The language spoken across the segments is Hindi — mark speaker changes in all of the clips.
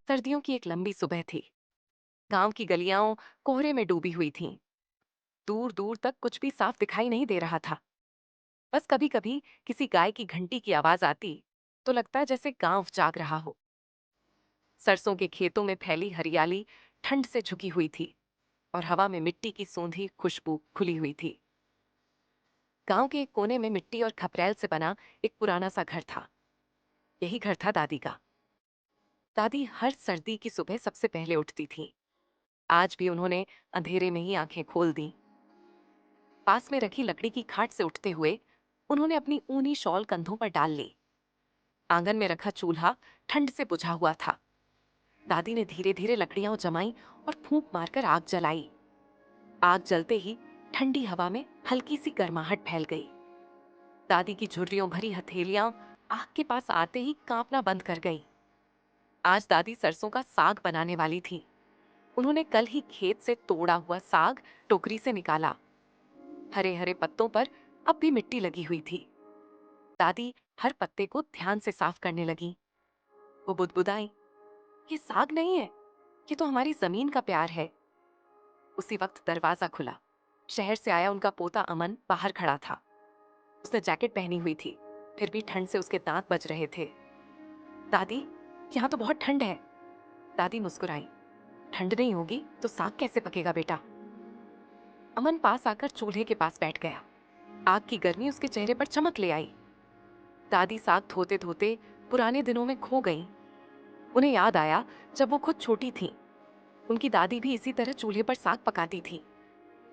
Speaker 1: सर्दियों की एक लंबी सुबह थी। गांव की गलियां कोहरे में डूबी हुई थीं। दूर दूर तक कुछ भी साफ दिखाई नहीं दे रहा था। बस कभी कभी किसी गाय की घंटी की आवाज आती तो लगता जैसे गांव जाग रहा हो। सरसों के खेतों में फैली हरियाली ठंड से झुकी हुई थी और हवा में मिट्टी की सोंधी खुशबू खुली हुई थी। गांव के एक कोने में मिट्टी और खपरेल से बना एक पुराना सा घर था। यही घर था दादी का। दादी हर सर्दी की सुबह सबसे पहले उठती थी। आज भी उन्होंने अंधेरे में ही आंखें खोल दी। पास में रखी लकड़ी की खाट से उठते हुए उन्होंने अपनी ऊनी शॉल कंधों पर डाल ली। आंगन में रखा चूल्हा ठंड से बुझा हुआ था। दादी ने धीरे धीरे लकड़ियां जमाई और फूंक मारकर आग जलाई। आग जलते ही ठंडी हवा में हल्की सी गर्माहट फैल गई। दादी की झुर्रियों भरी हथेलियां आग के पास आते ही कांपना बंद कर गई। आज दादी सरसों का साग बनाने वाली थी। उन्होंने कल ही खेत से तोड़ा हुआ साग टोकरी से निकाला। हरे हरे पत्तों पर अब भी मिट्टी लगी हुई थी। दादी हर पत्ते को ध्यान से साफ करने लगी। वो बुदबुदाई, ये साग नहीं है, ये तो हमारी जमीन का प्यार है। उसी वक्त दरवाजा खुला। शहर से आया उनका पोता अमन बाहर खड़ा था। उसने जैकेट पहनी हुई थी, फिर भी ठंड से उसके दांत बज रहे थे। दादी, यहाँ तो बहुत ठंड है। दादी मुस्कुराई। ठंड नहीं होगी तो साग कैसे पकेगा बेटा। अमन पास आकर चूल्हे के पास बैठ गया। आग की गर्मी उसके चेहरे पर चमक ले आई। दादी साग धोते धोते पुराने दिनों में खो गईं। उन्हें याद आया जब वो खुद छोटी थीं। उनकी दादी भी इसी तरह चूल्हे पर साग पकाती थी।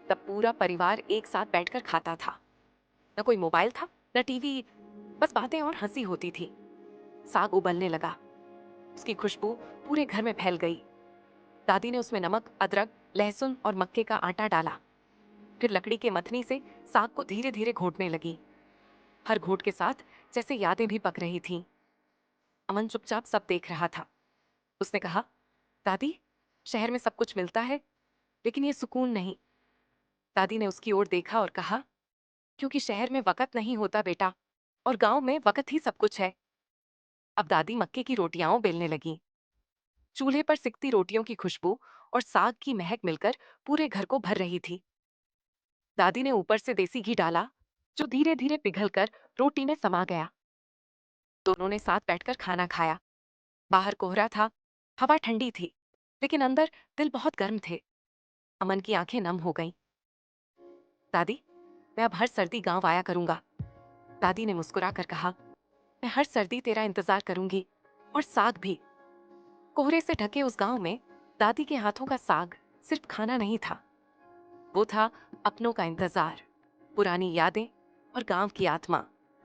Speaker 1: तब पूरा परिवार एक साथ बैठकर खाता था। न कोई मोबाइल था, न टीवी, बस बातें और हंसी होती थी। साग उबलने लगा। उसकी खुशबू पूरे घर में फैल गई। दादी ने उसमें नमक, अदरक, लहसुन और मक्के का आटा डाला। फिर लकड़ी के मथनी से साग को धीरे धीरे घोटने लगी। हर घोट के साथ जैसे यादें भी पक रही थीं। अमन चुपचाप सब देख रहा था। उसने कहा, दादी, शहर में सब कुछ मिलता है, लेकिन ये सुकून नहीं। दादी ने उसकी ओर देखा और कहा, क्योंकि शहर में वक़्त नहीं होता बेटा, और गांव में वक़्त ही सब कुछ है। अब दादी मक्के की रोटियां बेलने लगी। चूल्हे पर सिकती रोटियों की खुशबू और साग की महक मिलकर पूरे घर को भर रही थी। दादी ने ऊपर से देसी घी डाला, जो धीरे धीरे पिघलकर रोटी में समा गया। दोनों ने साथ बैठकर खाना खाया। बाहर कोहरा था, हवा ठंडी थी, लेकिन अंदर दिल बहुत गर्म थे। अमन की आंखें नम हो गईं। दादी, मैं अब हर सर्दी गांव आया करूंगा। दादी ने मुस्कुराकर कहा, मैं हर सर्दी तेरा इंतजार करूंगी, और साग भी। कोहरे से ढके उस गांव में दादी के हाथों का साग सिर्फ खाना नहीं था, वो था अपनों का इंतजार, पुरानी यादें और गांव की आत्मा।